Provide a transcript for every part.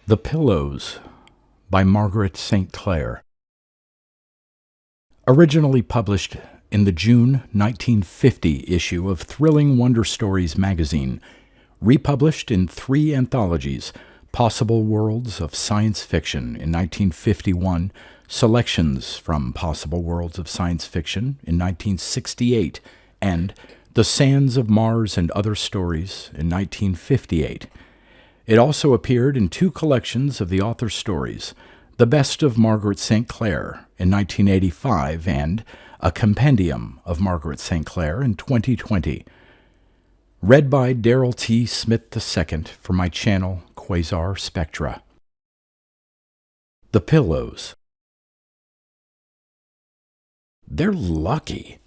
The Pillows by Margaret St. Clair. Originally published in the June 1950 issue of Thrilling Wonder Stories magazine, republished in 3 anthologies: Possible Worlds of Science Fiction in 1951, Selections from Possible Worlds of Science Fiction in 1968, and The Sands of Mars and Other Stories in 1958. It also appeared in 2 collections of the author's stories, The Best of Margaret St. Clair in 1985 and A Compendium of Margaret St. Clair in 2020. Read by Darrell T. Smith II for my channel, Quasar Spectra. The Pillows. "They're lucky,"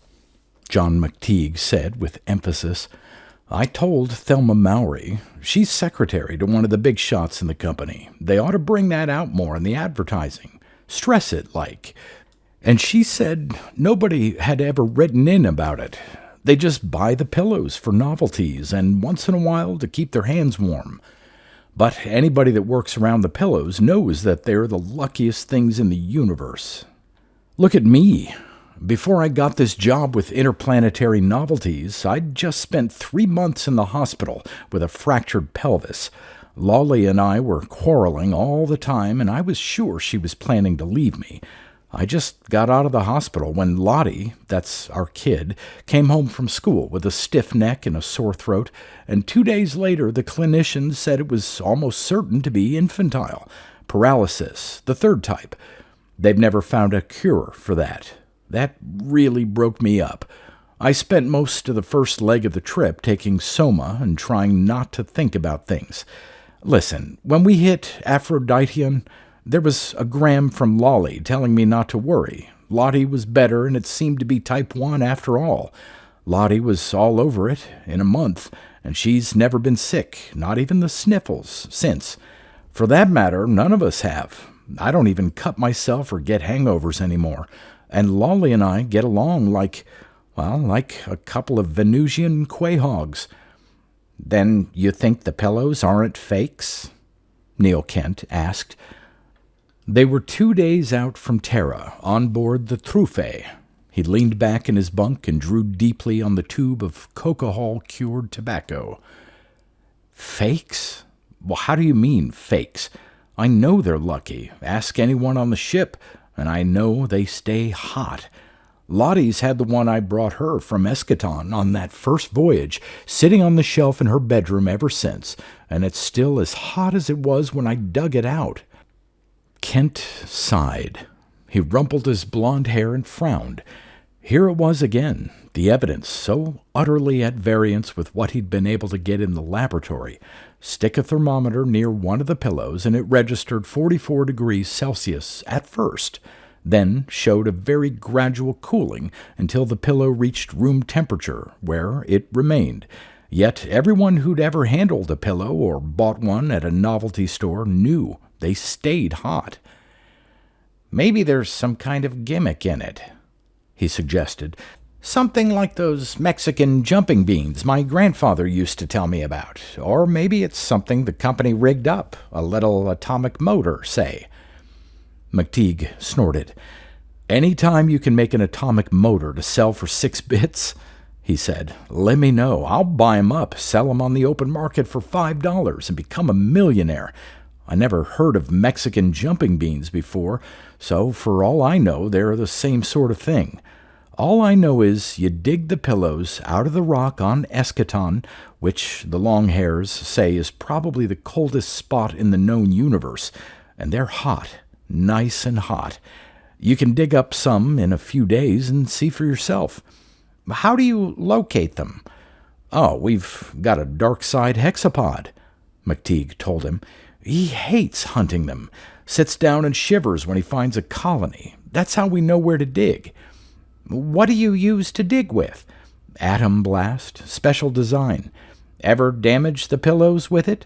John McTeague said with emphasis. "I told Thelma Mowry, she's secretary to one of the big shots in the company, they ought to bring that out more in the advertising. Stress it, like. And she said nobody had ever written in about it. They just buy the pillows for novelties and once in a while to keep their hands warm. But anybody that works around the pillows knows that they're the luckiest things in the universe. Look at me. Before I got this job with Interplanetary Novelties, I'd just spent 3 months in the hospital with a fractured pelvis. Lolly and I were quarreling all the time, and I was sure she was planning to leave me. I just got out of the hospital when Lottie, that's our kid, came home from school with a stiff neck and a sore throat, and 2 days later the clinician said it was almost certain to be infantile paralysis, the 3rd type. They've never found a cure for that. That really broke me up. I spent most of the first leg of the trip taking Soma and trying not to think about things. Listen, when we hit Aphroditean, there was a gram from Lolly telling me not to worry. Lottie was better, and it seemed to be type 1 after all. Lottie was all over it in a month, and she's never been sick, not even the sniffles, since. For that matter, none of us have. I don't even cut myself or get hangovers anymore. And Lolly and I get along like a couple of Venusian quahogs." "Then you think the pillows aren't fakes?" Neil Kent asked. They were 2 days out from Terra, on board the Truffe. He leaned back in his bunk and drew deeply on the tube of cocohol-cured tobacco. "Fakes? Well, how do you mean, fakes? I know they're lucky. Ask anyone on the ship, and I know they stay hot. Lottie's had the one I brought her from Eschaton on that first voyage, sitting on the shelf in her bedroom ever since, and it's still as hot as it was when I dug it out." Kent sighed. He rumpled his blond hair and frowned. Here it was again, the evidence so utterly at variance with what he'd been able to get in the laboratory. Stick a thermometer near one of the pillows, and it registered 44 degrees Celsius at first, then showed a very gradual cooling until the pillow reached room temperature, where it remained. Yet everyone who'd ever handled a pillow or bought one at a novelty store knew they stayed hot. "Maybe there's some kind of gimmick in it," he suggested. "Something like those Mexican jumping beans my grandfather used to tell me about. Or maybe it's something the company rigged up, a little atomic motor, say." McTeague snorted. "Any time you can make an atomic motor to sell for 6 bits, he said, "let me know. I'll buy 'em up, sell 'em on the open market for $5, and become a millionaire. I never heard of Mexican jumping beans before, so for all I know, they're the same sort of thing. All I know is you dig the pillows out of the rock on Eschaton, which the Longhairs say is probably the coldest spot in the known universe, and they're hot, nice and hot. You can dig up some in a few days and see for yourself." "How do you locate them?" "Oh, we've got a dark side hexapod," McTeague told him. "He hates hunting them, sits down and shivers when he finds a colony. That's how we know where to dig." "What do you use to dig with?" "Atom blast, special design." "Ever damage the pillows with it?"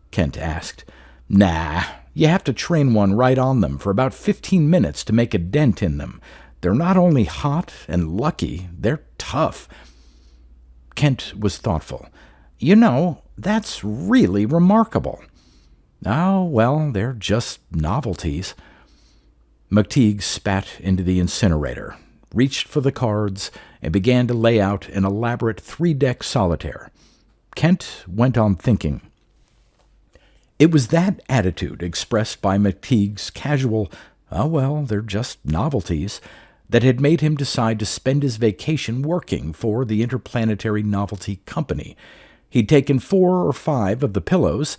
Kent asked. "Nah, you have to train one right on them for about 15 minutes to make a dent in them. They're not only hot and lucky, they're tough." Kent was thoughtful. "You know, that's really remarkable." Oh, well, they're just novelties. McTeague spat into the incinerator, reached for the cards, and began to lay out an elaborate 3-deck solitaire. Kent went on thinking. It was that attitude expressed by McTeague's casual, oh well, they're just novelties, that had made him decide to spend his vacation working for the Interplanetary Novelty Company. He'd taken 4 or 5 of the pillows,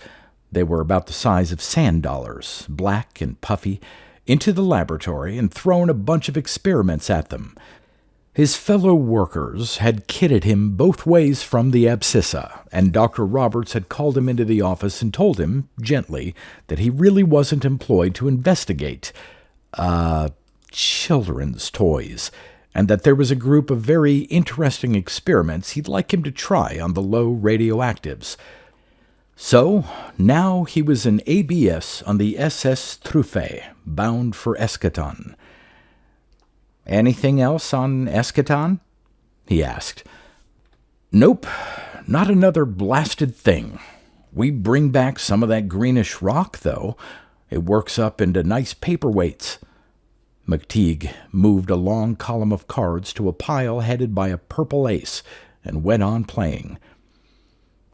they were about the size of sand dollars, black and puffy, into the laboratory and thrown a bunch of experiments at them. His fellow workers had kidded him both ways from the abscissa, and Dr. Roberts had called him into the office and told him, gently, that he really wasn't employed to investigate, children's toys, and that there was a group of very interesting experiments he'd like him to try on the low radioactives. So, now he was an ABS on the SS Truffe, bound for Eschaton. "Anything else on Eschaton?" he asked. "Nope, not another blasted thing. We bring back some of that greenish rock, though. It works up into nice paperweights." McTeague moved a long column of cards to a pile headed by a purple ace and went on playing.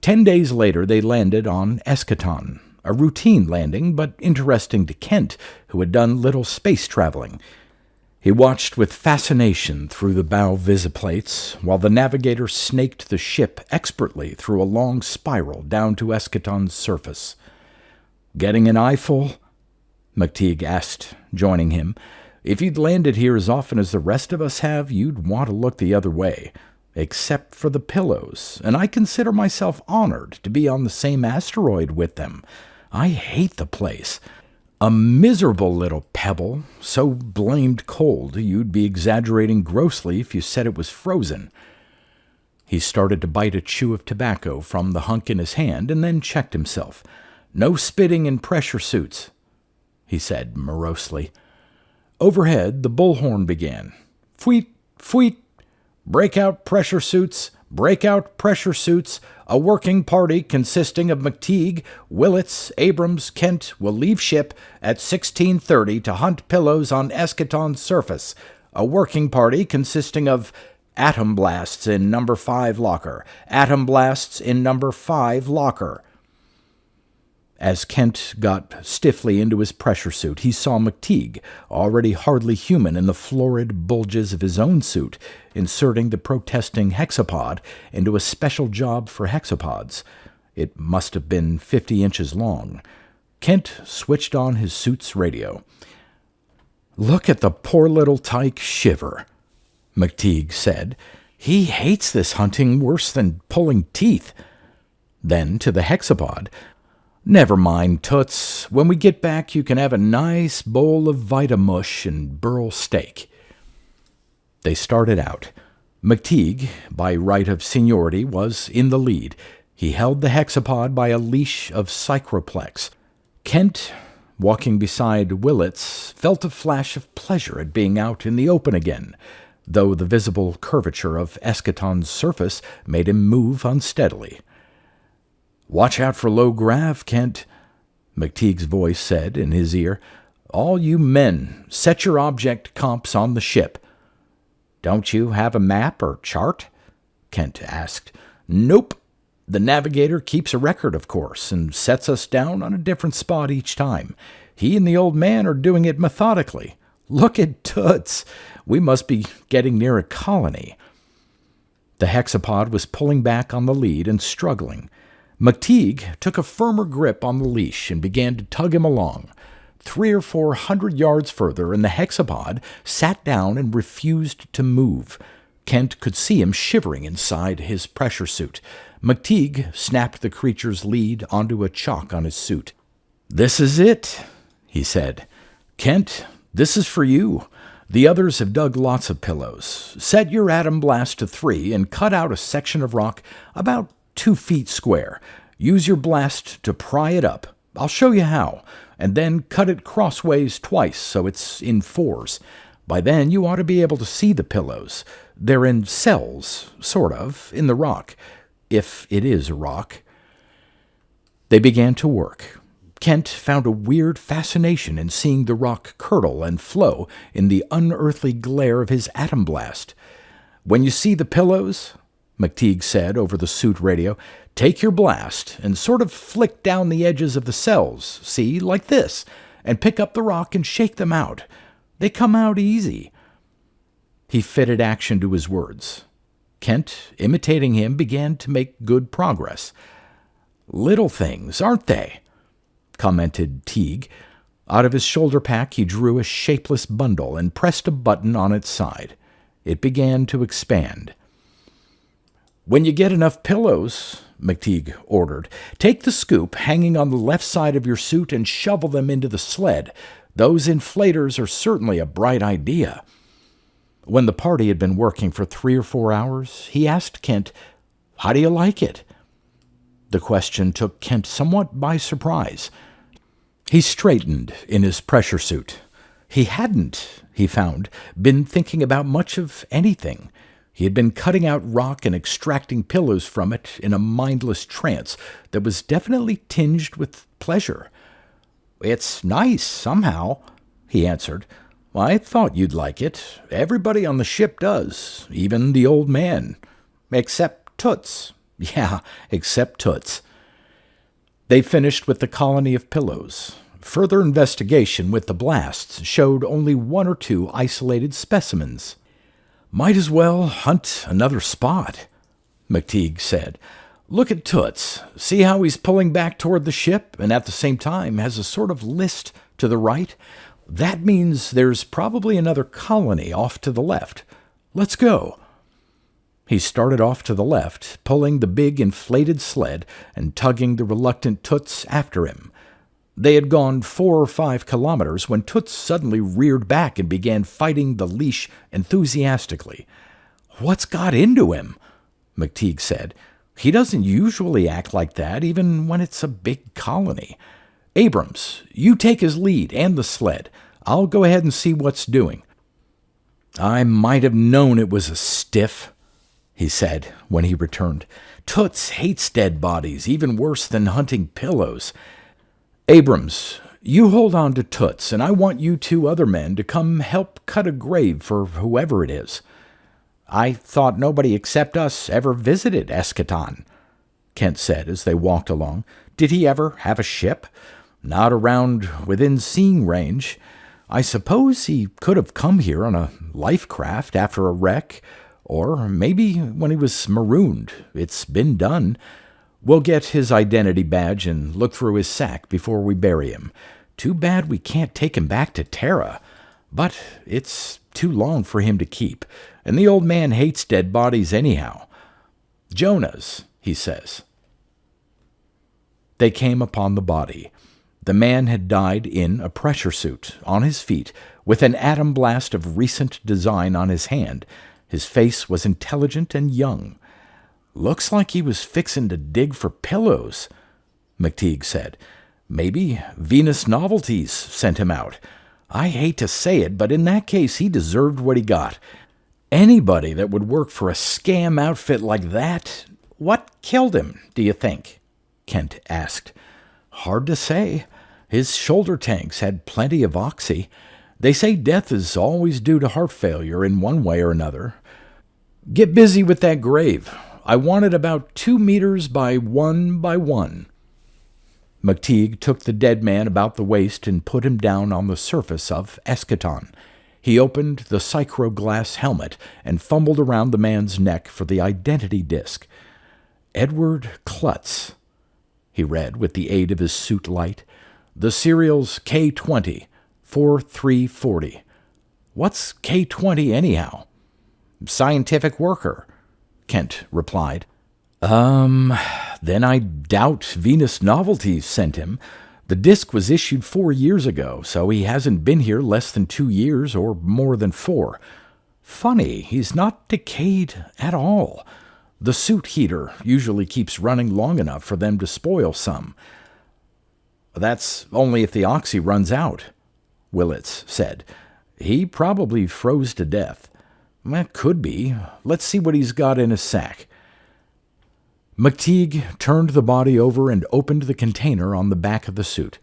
10 days later they landed on Eschaton, a routine landing, but interesting to Kent, who had done little space traveling. He watched with fascination through the bow visiplates while the navigator snaked the ship expertly through a long spiral down to Eschaton's surface. "Getting an eyeful?" McTeague asked, joining him. "If you'd landed here as often as the rest of us have, you'd want to look the other way. Except for the pillows, and I consider myself honored to be on the same asteroid with them. I hate the place. A miserable little pebble, so blamed cold you'd be exaggerating grossly if you said it was frozen." He started to bite a chew of tobacco from the hunk in his hand and then checked himself. "No spitting in pressure suits," he said morosely. Overhead, the bullhorn began. "Fweet, fweet. Breakout pressure suits, breakout pressure suits. A working party consisting of McTeague, Willits, Abrams, Kent will leave ship at 16:30 to hunt pillows on Eschaton's surface. A working party consisting of atom blasts in number 5 locker, atom blasts in number 5 locker." As Kent got stiffly into his pressure suit, he saw McTeague, already hardly human in the florid bulges of his own suit, inserting the protesting hexapod into a special job for hexapods. It must have been 50 inches long. Kent switched on his suit's radio. "Look at the poor little tyke shiver," McTeague said. "He hates this hunting worse than pulling teeth." Then to the hexapod, "Never mind, Toots. When we get back, you can have a nice bowl of Vitamush and burl steak." They started out. McTeague, by right of seniority, was in the lead. He held the hexapod by a leash of cycroplex. Kent, walking beside Willits, felt a flash of pleasure at being out in the open again, though the visible curvature of Eschaton's surface made him move unsteadily. "Watch out for low grav, Kent," McTeague's voice said in his ear. "All you men, set your object comps on the ship." "Don't you have a map or chart?" Kent asked. "Nope. The navigator keeps a record, of course, and sets us down on a different spot each time. He and the old man are doing it methodically. Look at Toots. We must be getting near a colony." The hexapod was pulling back on the lead and struggling. McTeague took a firmer grip on the leash and began to tug him along. 300 or 400 yards further, and the hexapod sat down and refused to move. Kent could see him shivering inside his pressure suit. McTeague snapped the creature's lead onto a chock on his suit. "This is it," he said. "Kent, this is for you. The others have dug lots of pillows. Set your atom blast to 3 and cut out a section of rock about 2 feet square. Use your blast to pry it up. I'll show you how. And then cut it crossways twice so it's in 4s. By then you ought to be able to see the pillows. They're in cells, sort of, in the rock, if it is a rock." They began to work. Kent found a weird fascination in seeing the rock curdle and flow in the unearthly glare of his atom blast. "When you see the pillows," McTeague said over the suit radio, "take your blast and sort of flick down the edges of the cells, see, like this, and pick up the rock and shake them out. They come out easy." He fitted action to his words. Kent, imitating him, began to make good progress. "Little things, aren't they?" commented Teague. Out of his shoulder pack he drew a shapeless bundle and pressed a button on its side. It began to expand. "When you get enough pillows," McTeague ordered, "take the scoop hanging on the left side of your suit and shovel them into the sled. Those inflators are certainly a bright idea." When the party had been working for 3 or 4 hours, he asked Kent, "How do you like it?" The question took Kent somewhat by surprise. He straightened in his pressure suit. He hadn't, he found, been thinking about much of anything. He had been cutting out rock and extracting pillows from it in a mindless trance that was definitely tinged with pleasure. "It's nice, somehow," he answered. "I thought you'd like it. Everybody on the ship does, even the old man. Except Toots. Yeah, except Toots." They finished with the colony of pillows. Further investigation with the blasts showed only 1 or 2 isolated specimens. "Might as well hunt another spot," McTeague said. "Look at Toots. See how he's pulling back toward the ship and at the same time has a sort of list to the right? That means there's probably another colony off to the left. Let's go." He started off to the left, pulling the big inflated sled and tugging the reluctant Toots after him. They had gone 4 or 5 kilometers when Toots suddenly reared back and began fighting the leash enthusiastically. "What's got into him?" McTeague said. "He doesn't usually act like that, even when it's a big colony. Abrams, you take his lead and the sled. I'll go ahead and see what's doing." "I might have known it was a stiff," he said when he returned. "Toots hates dead bodies, even worse than hunting pillows. Abrams, you hold on to Toots, and I want you 2 other men to come help cut a grave for whoever it is." "I thought nobody except us ever visited Eschaton," Kent said as they walked along. "Did he ever have a ship?" "Not around within seeing range. I suppose he could have come here on a life craft after a wreck, or maybe when he was marooned. It's been done. We'll get his identity badge and look through his sack before we bury him. Too bad we can't take him back to Terra. But it's too long for him to keep, and the old man hates dead bodies anyhow. Jonah's, he says." They came upon the body. The man had died in a pressure suit, on his feet, with an atom blast of recent design on his hand. His face was intelligent and young. "Looks like he was fixin' to dig for pillows," McTeague said. "Maybe Venus Novelties sent him out. I hate to say it, but in that case he deserved what he got. Anybody that would work for a scam outfit like that—" "What killed him, do you think?" Kent asked. "Hard to say. His shoulder tanks had plenty of oxy. They say death is always due to heart failure in one way or another. Get busy with that grave. I want it about 2 meters by 1 by 1. McTeague took the dead man about the waist and put him down on the surface of Eschaton. He opened the psychro-glass helmet and fumbled around the man's neck for the identity disc. "Edward Klutz," he read with the aid of his suit light. "The serial's K20, 4340. What's K20 anyhow?" "Scientific worker," Kent replied. Then I doubt Venus Novelties sent him. The disc was issued 4 years ago, so he hasn't been here less than 2 years or more than 4. Funny, he's not decayed at all. The suit heater usually keeps running long enough for them to spoil some." "That's only if the oxy runs out," Willits said. "He probably froze to death." "That could be. Let's see what he's got in his sack." McTeague turned the body over and opened the container on the back of the suit.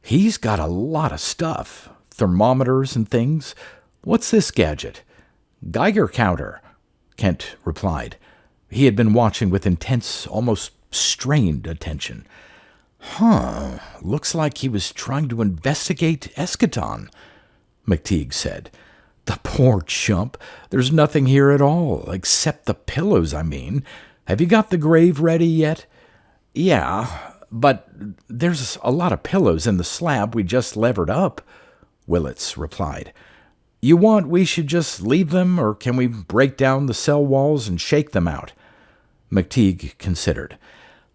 He's got a lot of stuff. Thermometers and things. What's this gadget? Geiger counter, Kent replied. He had been watching with intense, almost strained attention. Looks like he was trying to investigate Eschaton, McTeague said. The poor chump. There's nothing here at all, except the pillows, I mean. Have you got the grave ready yet? Yeah, but there's a lot of pillows in the slab we just levered up, Willits replied. You want we should just leave them, or can we break down the cell walls and shake them out? McTeague considered.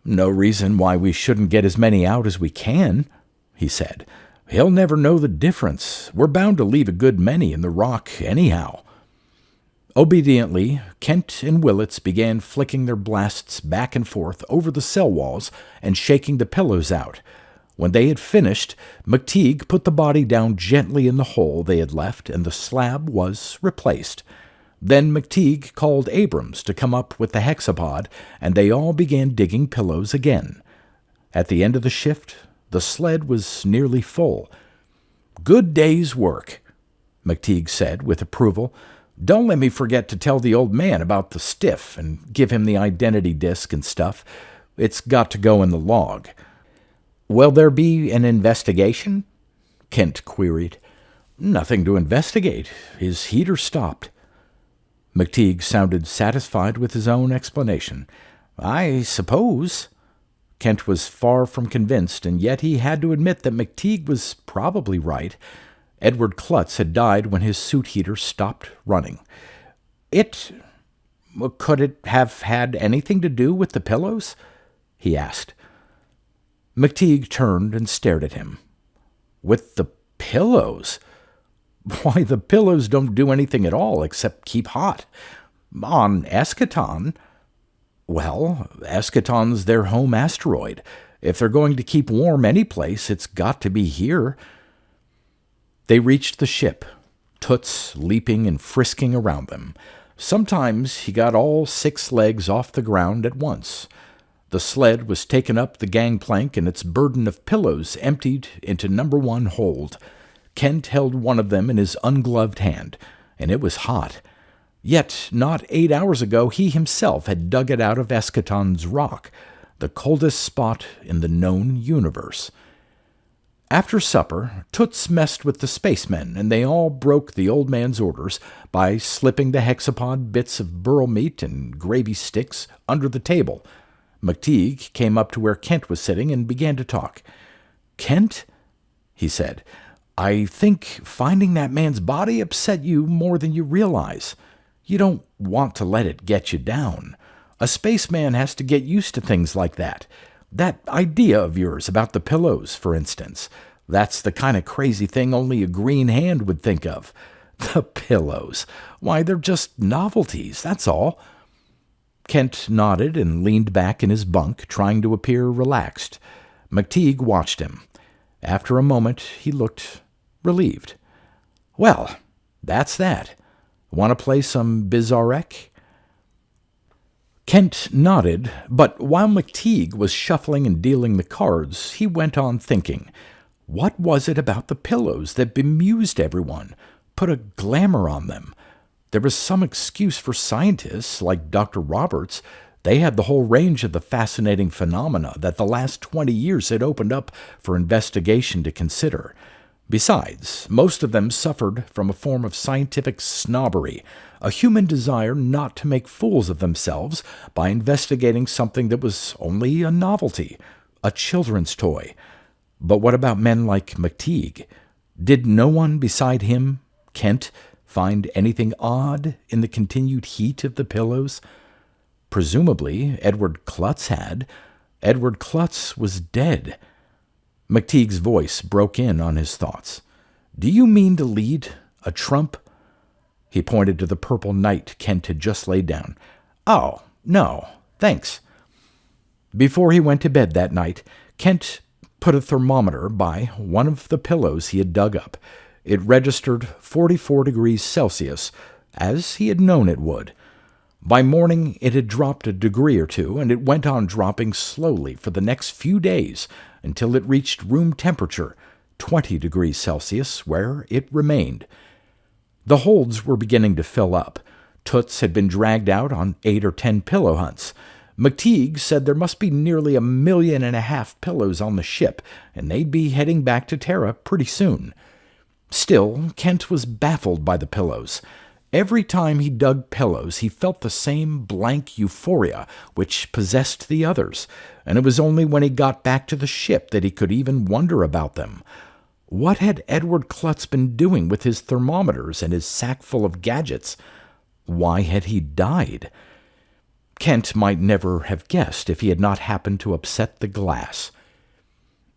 No reason why we shouldn't get as many out as we can, he said. He'll never know the difference. We're bound to leave a good many in the rock anyhow. Obediently, Kent and Willits began flicking their blasts back and forth over the cell walls and shaking the pillows out. When they had finished, McTeague put the body down gently in the hole they had left, and the slab was replaced. Then McTeague called Abrams to come up with the hexapod, and they all began digging pillows again. At the end of the shift, the sled was nearly full. Good day's work, McTeague said with approval. Don't let me forget to tell the old man about the stiff and give him the identity disc and stuff. It's got to go in the log. Will there be an investigation? Kent queried. Nothing to investigate. His heater stopped. McTeague sounded satisfied with his own explanation. I suppose. Kent was far from convinced, and yet he had to admit that McTeague was probably right. Edward Klutz had died when his suit heater stopped running. Could it have had anything to do with the pillows? He asked. McTeague turned and stared at him. With the pillows? Why, the pillows don't do anything at all except keep hot. On Eschaton? Well, Eschaton's their home asteroid. If they're going to keep warm any place, it's got to be here. They reached the ship, Toots leaping and frisking around them. Sometimes he got all 6 legs off the ground at once. The sled was taken up the gangplank and its burden of pillows emptied into number 1 hold. Kent held one of them in his ungloved hand, and it was hot. Yet not 8 hours ago he himself had dug it out of Eschaton's rock, the coldest spot in the known universe. After supper, Toots messed with the spacemen, and they all broke the old man's orders by slipping the hexapod bits of burl meat and gravy sticks under the table. McTeague came up to where Kent was sitting and began to talk. Kent, he said, I think finding that man's body upset you more than you realize. You don't want to let it get you down. A spaceman has to get used to things like that. That idea of yours about the pillows, for instance. That's the kind of crazy thing only a green hand would think of. The pillows. Why, they're just novelties, that's all. Kent nodded and leaned back in his bunk, trying to appear relaxed. McTeague watched him. After a moment, he looked relieved. Well, that's that. Want to play some Bizarrec? Kent nodded, but while McTeague was shuffling and dealing the cards, he went on thinking. What was it about the pillows that bemused everyone, put a glamour on them? There was some excuse for scientists, like Dr. Roberts. They had the whole range of the fascinating phenomena that the last 20 years had opened up for investigation to consider. Besides, most of them suffered from a form of scientific snobbery, a human desire not to make fools of themselves by investigating something that was only a novelty, a children's toy. But what about men like McTeague? Did no one beside him, Kent, find anything odd in the continued heat of the pillows? Presumably, Edward Klutz had. Edward Klutz was dead. McTeague's voice broke in on his thoughts. Do you mean to lead a trump? He pointed to the purple night Kent had just laid down. Oh, no, thanks. Before he went to bed that night, Kent put a thermometer by one of the pillows he had dug up. It registered 44 degrees Celsius, as he had known it would. By morning, it had dropped a degree or two, and it went on dropping slowly for the next few days until it reached room temperature, 20 degrees Celsius, where it remained. The holds were beginning to fill up. Toots had been dragged out on 8 or 10 pillow hunts. McTeague said there must be nearly 1.5 million pillows on the ship, and they'd be heading back to Terra pretty soon. Still, Kent was baffled by the pillows. Every time he dug pillows, he felt the same blank euphoria which possessed the others, and it was only when he got back to the ship that he could even wonder about them. What had Edward Klutz been doing with his thermometers and his sack full of gadgets? Why had he died? Kent might never have guessed if he had not happened to upset the glass.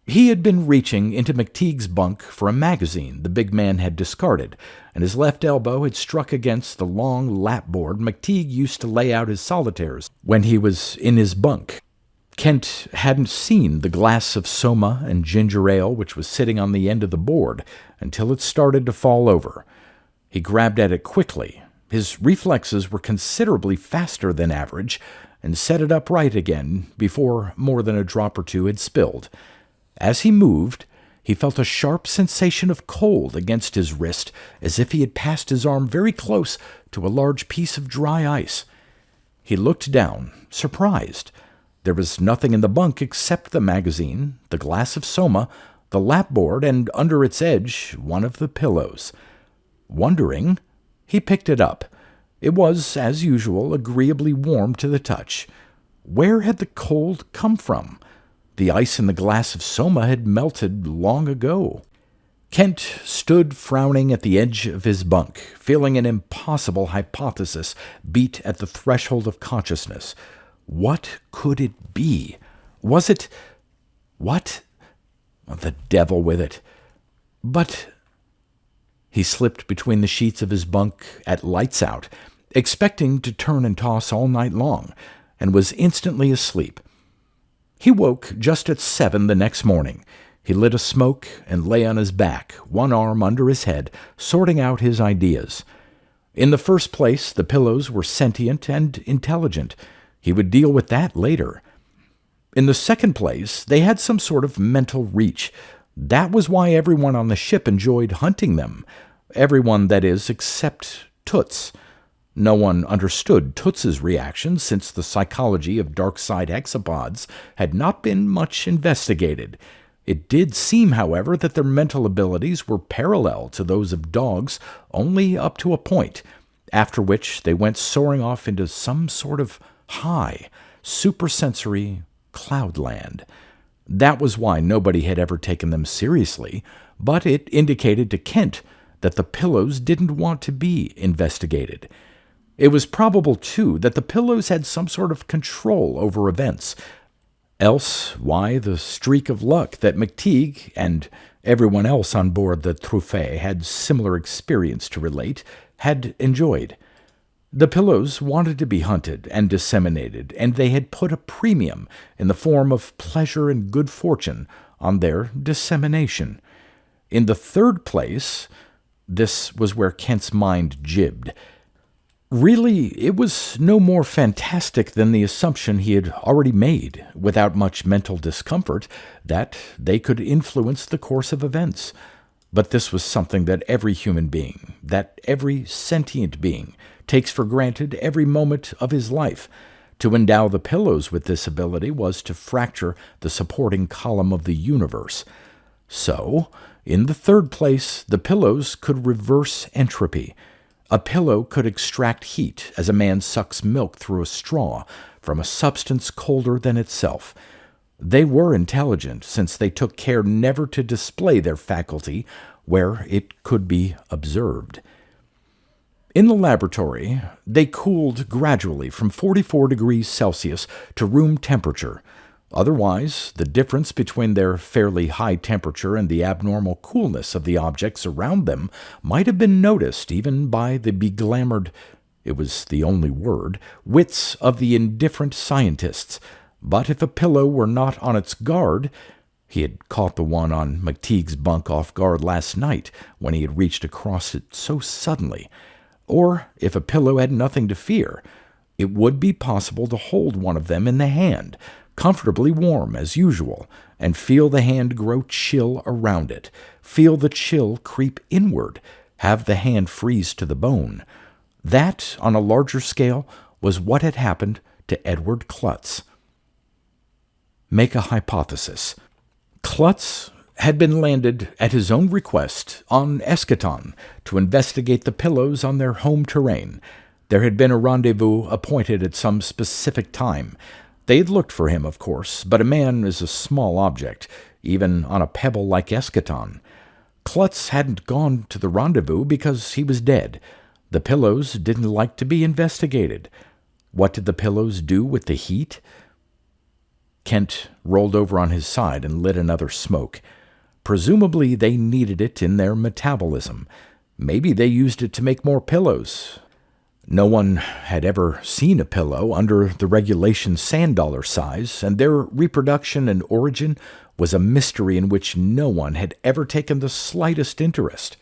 He had been reaching into McTeague's bunk for a magazine the big man had discarded, and his left elbow had struck against the long lapboard McTeague used to lay out his solitaires when he was in his bunk. Kent hadn't seen the glass of soma and ginger ale which was sitting on the end of the board until it started to fall over. He grabbed at it quickly. His reflexes were considerably faster than average, and set it upright again before more than a drop or two had spilled. As he moved, he felt a sharp sensation of cold against his wrist, as if he had passed his arm very close to a large piece of dry ice. He looked down, surprised. There was nothing in the bunk except the magazine, the glass of soma, the lapboard, and under its edge, one of the pillows. Wondering, he picked it up. It was, as usual, agreeably warm to the touch. Where had the cold come from? The ice in the glass of soma had melted long ago. Kent stood frowning at the edge of his bunk, feeling an impossible hypothesis beat at the threshold of consciousness. What could it be? Was it... what? The devil with it. But... He slipped between the sheets of his bunk at lights out, expecting to turn and toss all night long, and was instantly asleep. He woke just at 7 the next morning. He lit a smoke and lay on his back, one arm under his head, sorting out his ideas. In the first place, the pillows were sentient and intelligent. He would deal with that later. In the second place, they had some sort of mental reach. That was why everyone on the ship enjoyed hunting them. Everyone, that is, except Toots. No one understood Toots's reaction, since the psychology of dark-side hexapods had not been much investigated. It did seem, however, that their mental abilities were parallel to those of dogs only up to a point, after which they went soaring off into some sort of high, supersensory cloudland. That was why nobody had ever taken them seriously, but it indicated to Kent that the pillows didn't want to be investigated. It was probable, too, that the pillows had some sort of control over events. Else, why the streak of luck that McTeague and everyone else on board the Truffet had similar experience to relate had enjoyed. The pillows wanted to be hunted and disseminated, and they had put a premium in the form of pleasure and good fortune on their dissemination. In the third place, this was where Kent's mind jibbed. Really, it was no more fantastic than the assumption he had already made, without much mental discomfort, that they could influence the course of events. But this was something that every human being, that every sentient being, takes for granted every moment of his life. To endow the pillows with this ability was to fracture the supporting column of the universe. So, in the third place, the pillows could reverse entropy. A pillow could extract heat as a man sucks milk through a straw from a substance colder than itself. They were intelligent, since they took care never to display their faculty where it could be observed. In the laboratory, they cooled gradually from 44 degrees Celsius to room temperature. Otherwise, the difference between their fairly high temperature and the abnormal coolness of the objects around them might have been noticed even by the beglamoured, it was the only word, wits of the indifferent scientists. But if a pillow were not on its guard, he had caught the one on McTeague's bunk off guard last night when he had reached across it so suddenly, or if a pillow had nothing to fear, It would be possible to hold one of them in the hand, comfortably warm as usual, and feel the hand grow chill around it, feel the chill creep inward, have the hand freeze to the bone. That, on a larger scale, was what had happened to Edward Klutz. Make a hypothesis. Klutz had been landed at his own request on Eschaton to investigate the pillows on their home terrain. There had been a rendezvous appointed at some specific time. They had looked for him, of course, but a man is a small object, even on a pebble like Eschaton. Klutz hadn't gone to the rendezvous because he was dead. The pillows didn't like to be investigated. What did the pillows do with the heat? Kent rolled over on his side and lit another smoke. Presumably they needed it in their metabolism. Maybe they used it to make more pillows. No one had ever seen a pillow under the regulation sand dollar size, and their reproduction and origin was a mystery in which no one had ever taken the slightest interest.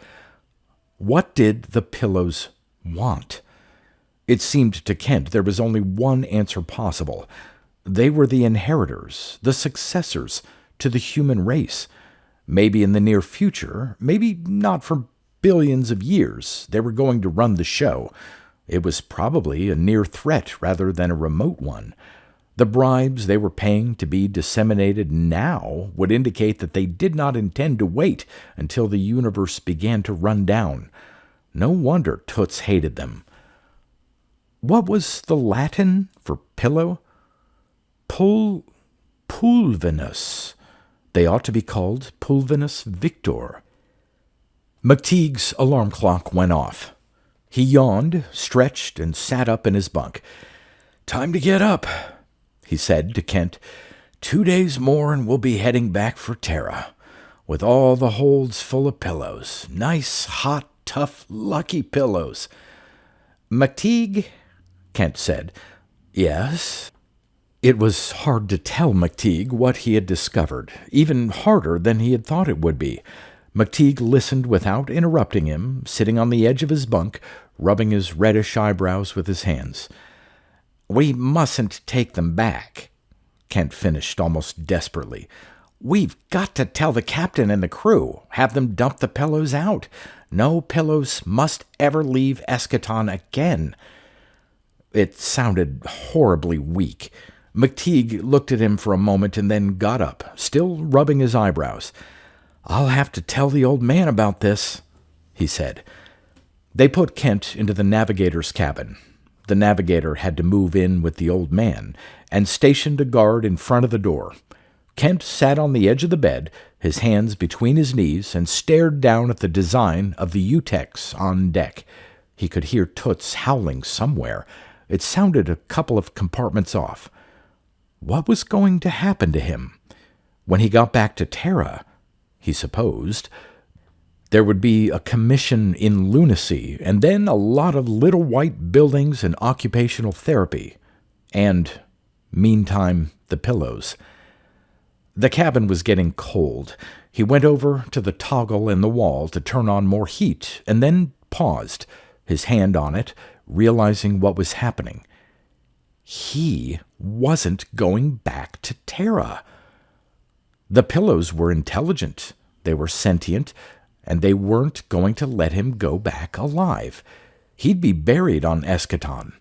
What did the pillows want? It seemed to Kent there was only one answer possible. They were the inheritors, the successors to the human race. Maybe in the near future, maybe not for billions of years, they were going to run the show. It was probably a near threat rather than a remote one. The bribes they were paying to be disseminated now would indicate that they did not intend to wait until the universe began to run down. No wonder Toots hated them. What was the Latin for pillow? Pulvinus. They ought to be called Pulvinus Victor. McTeague's alarm clock went off. He yawned, stretched, and sat up in his bunk. "Time to get up," he said to Kent. 2 days more and we'll be heading back for Terra, with all the holds full of pillows. Nice, hot, tough, lucky pillows." "McTeague," Kent said. "Yes?" It was hard to tell McTeague what he had discovered, even harder than he had thought it would be. McTeague listened without interrupting him, sitting on the edge of his bunk, rubbing his reddish eyebrows with his hands. "We mustn't take them back," Kent finished almost desperately. "We've got to tell the captain and the crew, have them dump the pillows out. No pillows must ever leave Eschaton again." It sounded horribly weak. McTeague looked at him for a moment and then got up, still rubbing his eyebrows. "I'll have to tell the old man about this," he said. They put Kent into the navigator's cabin. The navigator had to move in with the old man, and stationed a guard in front of the door. Kent sat on the edge of the bed, his hands between his knees, and stared down at the design of the Utex on deck. He could hear Toots howling somewhere. It sounded a couple of compartments off. What was going to happen to him? When he got back to Terra, he supposed, there would be a commission in lunacy, and then a lot of little white buildings and occupational therapy. And, meantime, the pillows. The cabin was getting cold. He went over to the toggle in the wall to turn on more heat, and then paused, his hand on it, realizing what was happening. He wasn't going back to Terra. The pillows were intelligent, they were sentient, and they weren't going to let him go back alive. He'd be buried on Eschaton.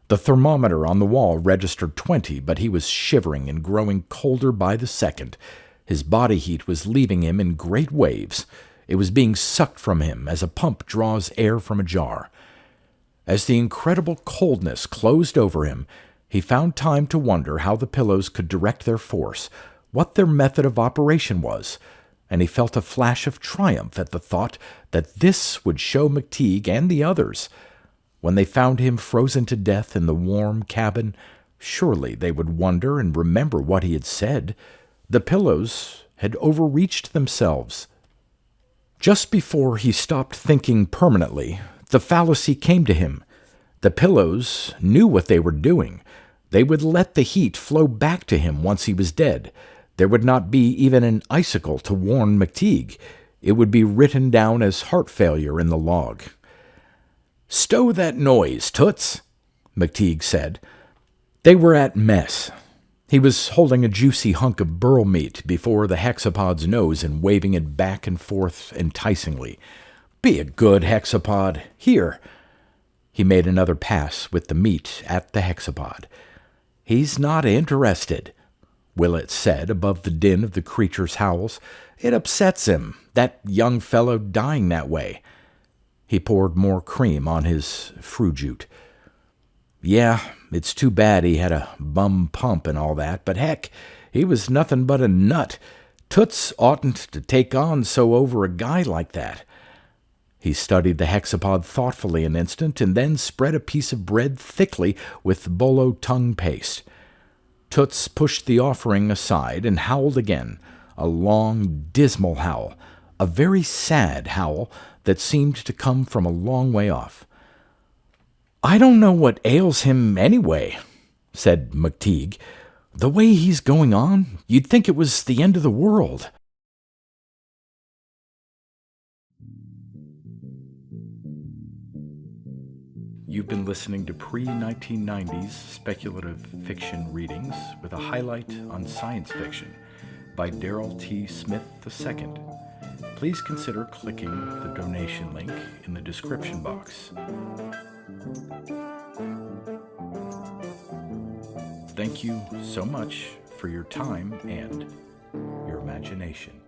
The thermometer on the wall registered 20, but he was shivering and growing colder by the second. His body heat was leaving him in great waves. It was being sucked from him as a pump draws air from a jar. As the incredible coldness closed over him, he found time to wonder how the pillows could direct their force, what their method of operation was, and he felt a flash of triumph at the thought that this would show McTeague and the others. When they found him frozen to death in the warm cabin, surely they would wonder and remember what he had said. The pillows had overreached themselves. Just before he stopped thinking permanently, the fallacy came to him. The pillows knew what they were doing. They would let the heat flow back to him once he was dead. There would not be even an icicle to warn McTeague. It would be written down as heart failure in the log. "Stow that noise, Toots!" McTeague said. They were at mess. He was holding a juicy hunk of burl meat before the hexapod's nose and waving it back and forth enticingly. Be a good hexapod. Here. He made another pass with the meat at the hexapod. He's not interested, Willett said above the din of the creature's howls. It upsets him, that young fellow dying that way. He poured more cream on his fruit. Yeah, it's too bad he had a bum pump and all that, but heck, he was nothing but a nut. Toots oughtn't to take on so over a guy like that. He studied the hexapod thoughtfully an instant and then spread a piece of bread thickly with bolo tongue paste. Toots pushed the offering aside and howled again, a long, dismal howl, a very sad howl that seemed to come from a long way off. I don't know what ails him anyway, said McTeague. The way he's going on, you'd think it was the end of the world. You've been listening to pre-1990s speculative fiction readings with a highlight on science fiction by Darrell T. Smith II. Please consider clicking the donation link in the description box. Thank you so much for your time and your imagination.